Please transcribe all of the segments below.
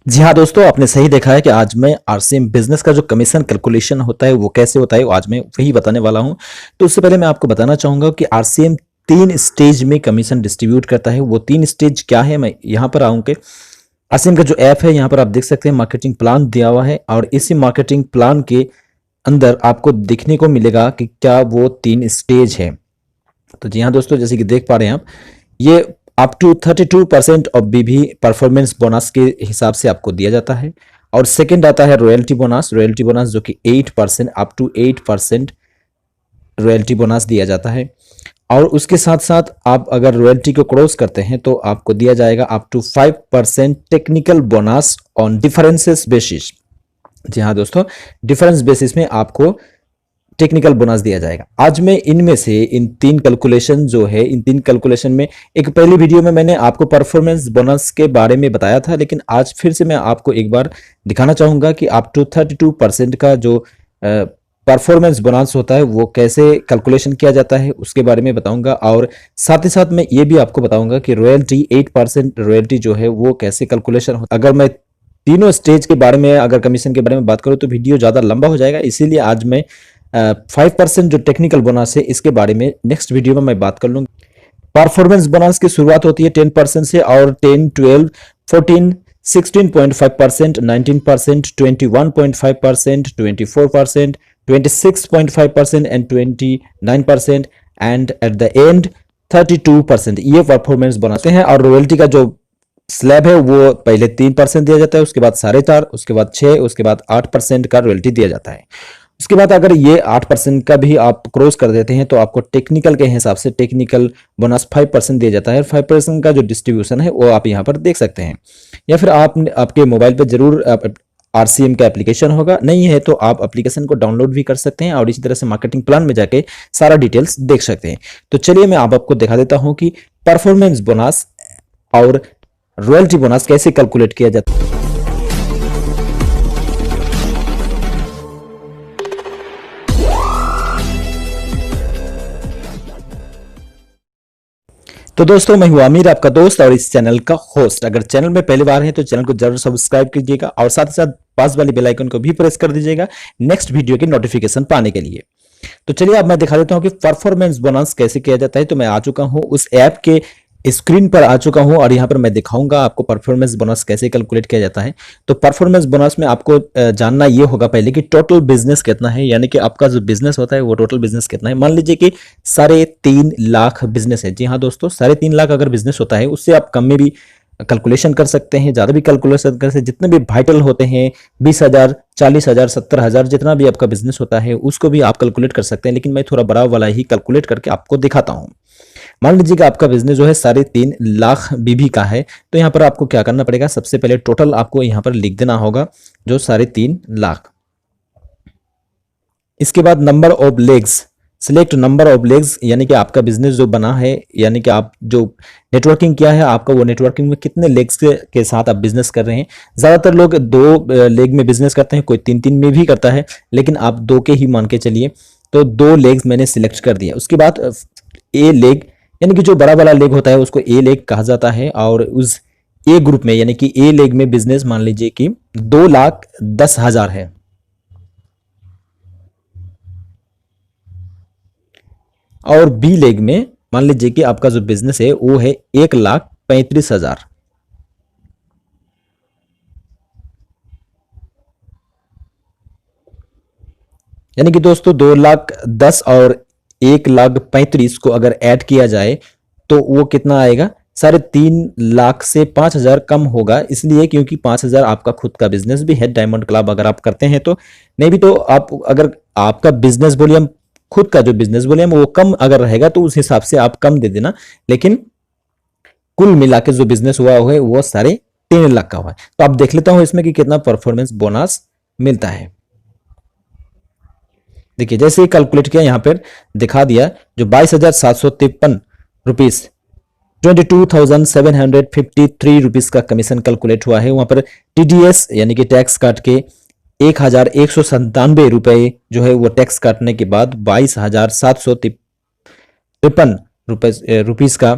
जी हाँ दोस्तों, आपने सही देखा है कि आज मैं आरसीएम बिजनेस का जो कमीशन कैलकुलेशन होता है वो कैसे होता है, वो आज मैं वही बताने वाला हूँ। तो उससे पहले मैं आपको बताना चाहूँगा कि आरसीएम 3 स्टेज में कमीशन डिस्ट्रीब्यूट करता है। वो 3 स्टेज क्या है, मैं यहाँ पर आऊँ कि आरसीएम का जो ऐप है, यहाँ पर आप देख सकते हैं मार्केटिंग प्लान दिया हुआ है और इसी मार्केटिंग प्लान के अंदर आपको देखने को मिलेगा कि क्या वो 3 स्टेज है। तो जी हाँ दोस्तों, जैसे कि देख पा रहे हैं आप, ये up to 32% of BB performance bonus के हिसाब से आपको दिया जाता है। और सेकंड आता है रॉयल्टी बोनस जो कि 8% अप टू 8% रॉयल्टी बोनस दिया जाता है। और उसके साथ साथ आप अगर रॉयल्टी को क्रॉस करते हैं तो आपको दिया जाएगा up to 5% technical bonus on differences basis. जी हाँ दोस्तों, डिफरेंस बेसिस में आपको टेक्निकल बोनस दिया जाएगा। आज मैं इनमें से इन 3 कैलकुलेशन जो है, इन 3 कैलकुलेशन में एक पहली वीडियो में मैंने आपको परफॉर्मेंस बोनस के बारे में बताया था, लेकिन आज फिर से मैं आपको एक बार दिखाना चाहूंगा कि अप टू 32% का जो परफॉर्मेंस बोनस होता है वो कैसे कैलकुलेशन किया जाता है उसके बारे में बताऊंगा। और साथ ही साथ मैं ये भी आपको बताऊंगा कि रॉयल्टी 8% रॉयल्टी जो है वो कैसे कैलकुलेशन होता है। अगर मैं तीनों स्टेज के बारे में, अगर कमीशन के बारे में बात करूं तो वीडियो ज़्यादा लंबा हो जाएगा, इसीलिए आज मैं 5% जो टेक्निकल बोनस है इसके बारे में नेक्स्ट वीडियो में मैं बात कर लूंगा। परफॉर्मेंस बोनस की शुरुआत होती है 10% से और 10, 12, 14, 16.5%, 19%, 21.5%, 24%, 26.5% and 29% and at the end 32%। ये परफॉर्मेंस बोनस हैं। और रॉयल्टी का जो स्लैब है वो पहले 3% दिया जाता है, उसके बाद 4.5%, उसके बाद 6%, उसके बाद 8% का रॉयल्टी दिया जाता है। उसके बाद अगर ये 8% का भी आप क्रॉस कर देते हैं तो आपको टेक्निकल के हिसाब से टेक्निकल बोनस 5% दिया जाता है। और 5% का जो डिस्ट्रीब्यूशन है वो आप यहाँ पर देख सकते हैं, या फिर आप आपके मोबाइल पर जरूर आरसीएम का एप्लीकेशन होगा, नहीं है तो आप एप्लीकेशन को डाउनलोड भी कर सकते हैं और इसी तरह से मार्केटिंग प्लान में जाके सारा डिटेल्स देख सकते हैं। तो चलिए मैं आपको दिखा देता हूं कि परफॉर्मेंस बोनस और रॉयल्टी बोनस कैसे कैलकुलेट किया जाता है। तो दोस्तों, मैं हूं आमिर, आपका दोस्त और इस चैनल का होस्ट। अगर चैनल में पहली बार है तो चैनल को जरूर सब्सक्राइब कीजिएगा और साथ ही साथ पास वाली बेल आइकन को भी प्रेस कर दीजिएगा नेक्स्ट वीडियो की नोटिफिकेशन पाने के लिए। तो चलिए अब मैं दिखा देता हूं कि परफॉर्मेंस बोनस कैसे किया जाता है। तो मैं आ चुका हूं उस ऐप के स्क्रीन पर आ चुका हूं और यहां पर मैं दिखाऊंगा आपको परफॉर्मेंस बोनस कैसे कैलकुलेट किया जाता है। तो परफॉर्मेंस बोनस में आपको जानना ये होगा पहले कि टोटल बिजनेस कितना है, यानी कि आपका जो बिजनेस होता है वो टोटल बिजनेस कितना है। मान लीजिए कि 3.5 लाख बिजनेस है। जी हाँ दोस्तों, 3.5 लाख अगर बिजनेस होता है उससे आप कम में भी कैलकुलेशन कर सकते हैं, ज्यादा भी कैलकुलेशन कर सकते हैं। जितने भी वाइटल होते हैं 20,000, 40,000, 70,000, जितना भी आपका बिजनेस होता है उसको भी आप कैलकुलेट कर सकते हैं, लेकिन मैं थोड़ा बड़ा वाला ही कैलकुलेट करके आपको दिखाता हूं। मान लीजिए कि आपका बिजनेस जो है 3.5 लाख बीबी का है, तो यहाँ पर आपको क्या करना पड़ेगा, सबसे पहले टोटल आपको यहाँ पर लिख देना होगा जो 3.5 लाख। इसके बाद number of legs, select number of legs, यानी कि आपका बिजनेस जो बना है, यानी कि आप जो नेटवर्किंग किया है आपका, वो नेटवर्किंग में कितने लेग्स के साथ आप बिजनेस कर रहे हैं। ज्यादातर लोग 2 लेग में बिजनेस करते हैं, कोई 3 में भी करता है, लेकिन आप 2 के ही मान के चलिए। तो 2 लेग्स मैंने सिलेक्ट कर दिया। उसके बाद ए लेग, यानी कि जो बड़ा वाला लेग होता है उसको ए लेग कहा जाता है। और उस ए ग्रुप में, यानी कि ए लेग में बिजनेस मान लीजिए कि 2,10,000 है, और बी लेग में मान लीजिए कि आपका जो बिजनेस है वो है 1,35,000। यानी कि दोस्तों 2,10,000 और 1,35,000 को अगर ऐड किया जाए तो वो कितना आएगा, 3.5 लाख से 5,000 कम होगा। इसलिए क्योंकि 5,000 आपका खुद का बिजनेस भी है, डायमंड क्लब अगर आप करते हैं तो। नहीं भी तो आप, अगर आपका बिजनेस वॉल्यूम, खुद का जो बिजनेस वॉल्यूम वो कम अगर रहेगा तो उस हिसाब से आप कम दे देना, लेकिन कुल मिला के जो बिजनेस हुआ है वो 3.5 लाख का हुआ है। तो आप देख लेता हूं इसमें कि कितना परफॉर्मेंस बोनस मिलता है। देखिए जैसे ही कैलकुलेट किया यहाँ पर दिखा दिया, जो 22,753 रुपीज 22,753 रुपीज का कमीशन कैलकुलेट हुआ है। वहां पर टीडीएस यानी कि टैक्स काट के 1,197 रुपए जो है वो टैक्स काटने के बाद 22,753 रुपीज का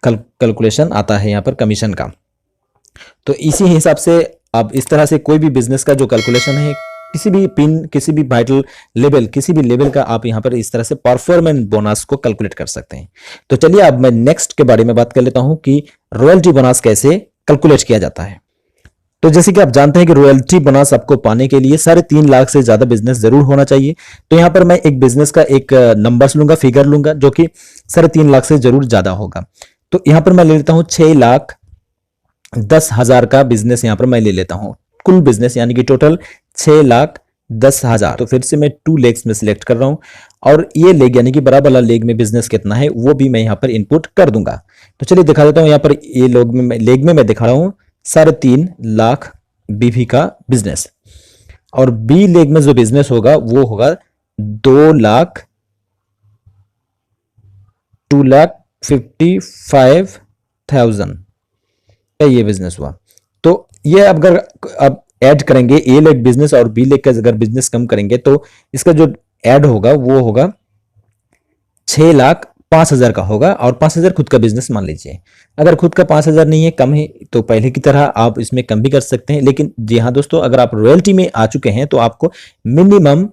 कैलकुलेशन आता है यहाँ पर कमीशन का। तो इसी हिसाब से अब इस तरह से कोई भी बिजनेस का जो कैलकुलेशन है, किसी भी पिन, किसी भी वाइटल लेवल, किसी भी लेवल का आप यहाँ पर इस तरह से परफॉर्मेंस बोनस को कैलकुलेट कर सकते हैं। तो चलिए अब मैं नेक्स्ट के बारे में बात कर लेता हूं कि रॉयल्टी बोनस कैसे कैलकुलेट किया जाता है। तो जैसे कि आप जानते हैं कि रॉयल्टी बोनस आपको पाने के लिए 3.5 लाख से ज्यादा बिजनेस जरूर होना चाहिए। तो यहाँ पर मैं एक बिजनेस का एक नंबर्स लूंगा, फिगर लूंगा, जो कि 3.5 लाख से जरूर ज्यादा होगा। तो यहाँ पर मैं ले लेता हूँ 6,10,000 का बिजनेस यहाँ पर मैं ले लेता हूँ, कुल बिजनेस यानी कि टोटल 6,10,000। तो फिर से मैं 2 लेग्स में सिलेक्ट कर रहा हूँ और ये लेग यानी कि बराबर वाला लेग में बिजनेस कितना है वो भी मैं यहाँ पर इनपुट कर दूंगा। तो चलिए दिखा देता हूँ, यहाँ पर ये लेग में मैं दिखा रहा हूँ 3.5 लाख बीवी का बिजनेस, और बी लेग में जो बिजनेस होगा वो होगा 2,55,000 का ये बिजनेस हुआ। तो ये अगर अब ऐड करेंगे ए लेग बिजनेस और बी लेग का अगर बिजनेस कम करेंगे तो इसका जो ऐड होगा वो होगा 6,05,000 का होगा, और 5,000 खुद का बिजनेस मान लीजिए। अगर खुद का 5,000 नहीं है, कम है, तो पहले की तरह आप इसमें कम भी कर सकते हैं। लेकिन जी हाँ दोस्तों, अगर आप रॉयल्टी में आ चुके हैं तो आपको मिनिमम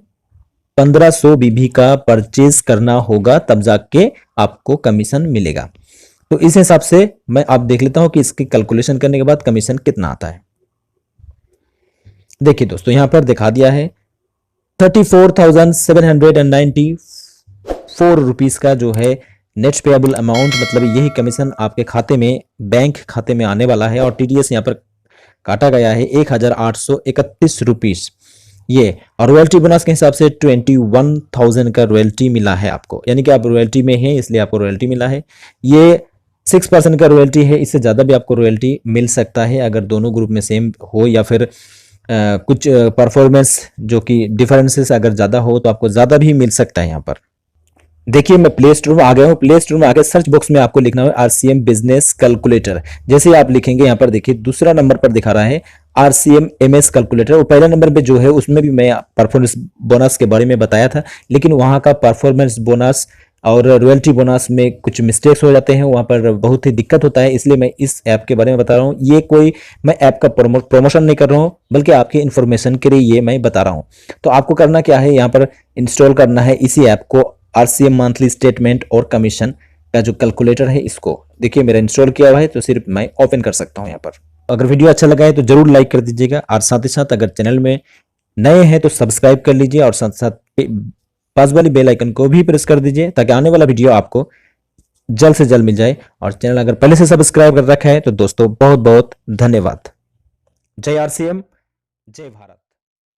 1,500 बीबी का परचेज करना होगा, तब जाके आपको कमीशन मिलेगा। तो इस हिसाब से मैं आप देख लेता हूं कि इसकी कैलकुलेशन करने के बाद कमीशन कितना आता है। देखिए दोस्तों, यहां पर दिखा दिया है 34,794 रुपीज का जो है नेट पेएबल अमाउंट, मतलब यही कमीशन आपके खाते में, बैंक खाते में आने वाला है। और टीडीएस यहां पर काटा गया है 1,831 रुपीज ये, और रॉयल्टी बोनस के हिसाब से 21,000 का रॉयल्टी मिला है आपको, यानी कि आप रॉयल्टी में हैं इसलिए आपको रॉयल्टी मिला है। ये 6% का रॉयल्टी है, इससे ज़्यादा भी आपको रॉयल्टी मिल सकता है अगर दोनों ग्रुप में सेम हो, या फिर कुछ परफॉर्मेंस जो कि डिफरेंसेस अगर ज़्यादा हो तो आपको ज़्यादा भी मिल सकता है। यहाँ पर देखिए मैं प्ले स्टोर में आ गया हूँ। प्ले स्टोर में आके सर्च बॉक्स में आपको लिखना है आरसीएम बिजनेस कैलकुलेटर। जैसे ही आप लिखेंगे यहाँ पर देखिए दूसरा नंबर पर दिखा रहा है आरसीएम एमएस कैलकुलेटर। और पहला नंबर पे जो है उसमें भी मैं परफॉर्मेंस बोनस के बारे में बताया था, लेकिन वहाँ का परफॉर्मेंस बोनस और रॉयल्टी बोनस में कुछ मिस्टेक्स हो जाते हैं, वहाँ पर बहुत ही दिक्कत होता है, इसलिए मैं इस ऐप के बारे में बता रहा हूँ। ये कोई मैं ऐप का प्रमोशन नहीं कर रहा हूँ, बल्कि आपकी इन्फॉर्मेशन के लिए ये मैं बता रहा हूँ। तो आपको करना क्या है, यहाँ पर इंस्टॉल करना है इसी ऐप को, आरसीएम मंथली स्टेटमेंट और कमीशन का जो कैलकुलेटर है इसको। देखिए मेरा इंस्टॉल किया हुआ है, तो सिर्फ मैं ओपन कर सकता हूँ यहाँ पर। अगर वीडियो अच्छा लगा है तो जरूर लाइक कर दीजिएगा, और साथ ही साथ अगर चैनल में नए हैं तो सब्सक्राइब कर लीजिए, और साथ साथ पास वाली बेल आइकन को भी प्रेस कर दीजिए ताकि आने वाला वीडियो आपको जल्द से जल्द मिल जाए। और चैनल अगर पहले से सब्सक्राइब कर रखा है तो दोस्तों बहुत बहुत धन्यवाद। जय आरसीएम, जय भारत।